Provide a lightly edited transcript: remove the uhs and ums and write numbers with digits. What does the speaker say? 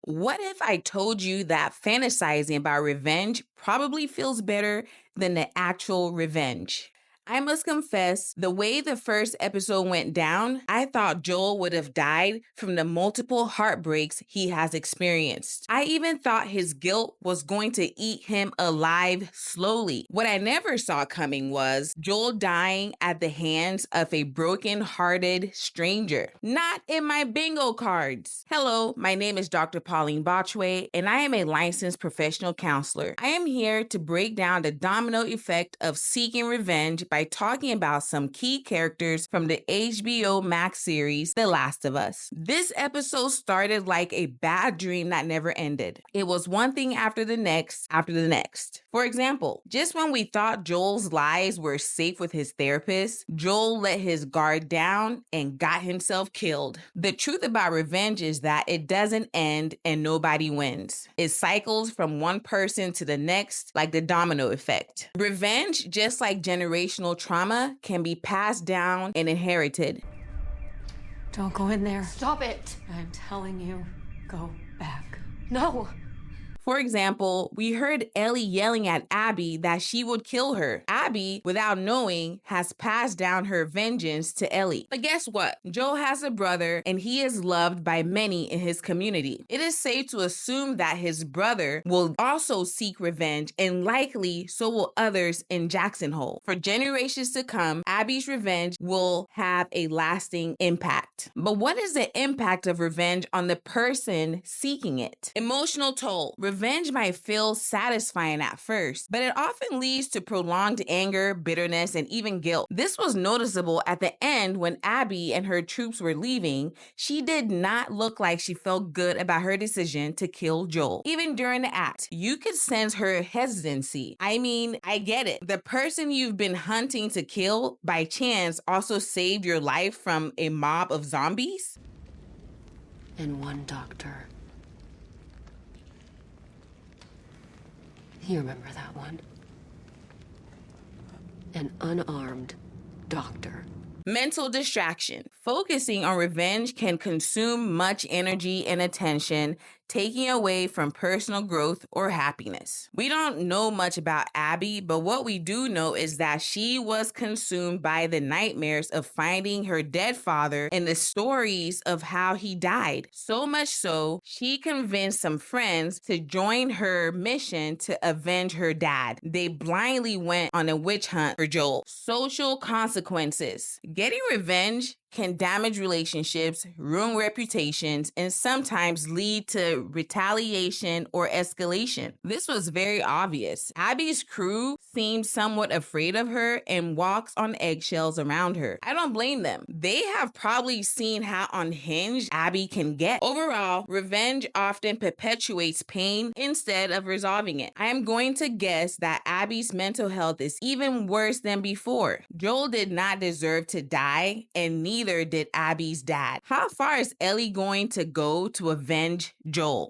What if I told you that fantasizing about revenge probably feels better than the actual revenge? I must confess, the way the first episode went down, I thought Joel would have died from the multiple heartbreaks he has experienced. I even thought his guilt was going to eat him alive slowly. What I never saw coming was Joel dying at the hands of a broken-hearted stranger. Not in my bingo cards. Hello, my name is Dr. Pauline Botchway, and I am a licensed professional counselor. I am here to break down the domino effect of seeking revenge by talking about some key characters from the HBO Max series, The Last of Us. This episode started like a bad dream that never ended. It was one thing after the next, after the next. For example, just when we thought Joel's lives were safe with his therapist, Joel let his guard down and got himself killed. The truth about revenge is that it doesn't end and nobody wins. It cycles from one person to the next like the domino effect. Revenge, just like generational trauma, can be passed down and inherited. Don't go in there. Stop it! I'm telling you, go back. No! For example, we heard Ellie yelling at Abby that she would kill her. Abby, without knowing, has passed down her vengeance to Ellie. But guess what? Joel has a brother and he is loved by many in his community. It is safe to assume that his brother will also seek revenge, and likely so will others in Jackson Hole. For generations to come, Abby's revenge will have a lasting impact. But what is the impact of revenge on the person seeking it? Emotional toll. Revenge might feel satisfying at first, but it often leads to prolonged anger, bitterness, and even guilt. This was noticeable at the end when Abby and her troops were leaving. She did not look like she felt good about her decision to kill Joel. Even during the act, you could sense her hesitancy. I mean, I get it. The person you've been hunting to kill by chance also saved your life from a mob of zombies? And one doctor. You remember that one? An unarmed doctor. Mental distraction. Focusing on revenge can consume much energy and attention, taking away from personal growth or happiness. We don't know much about Abby, but what we do know is that she was consumed by the nightmares of finding her dead father and the stories of how he died. So much so, she convinced some friends to join her mission to avenge her dad. They blindly went on a witch hunt for Joel. Social consequences. Getting revenge can damage relationships, ruin reputations, and sometimes lead to retaliation or escalation. This was very obvious. Abby's crew seemed somewhat afraid of her and walks on eggshells around her. I don't blame them. They have probably seen how unhinged Abby can get. Overall, revenge often perpetuates pain instead of resolving it. I am going to guess that Abby's mental health is even worse than before. Joel did not deserve to die, and neither did Abby's dad. How far is Ellie going to go to avenge Joel?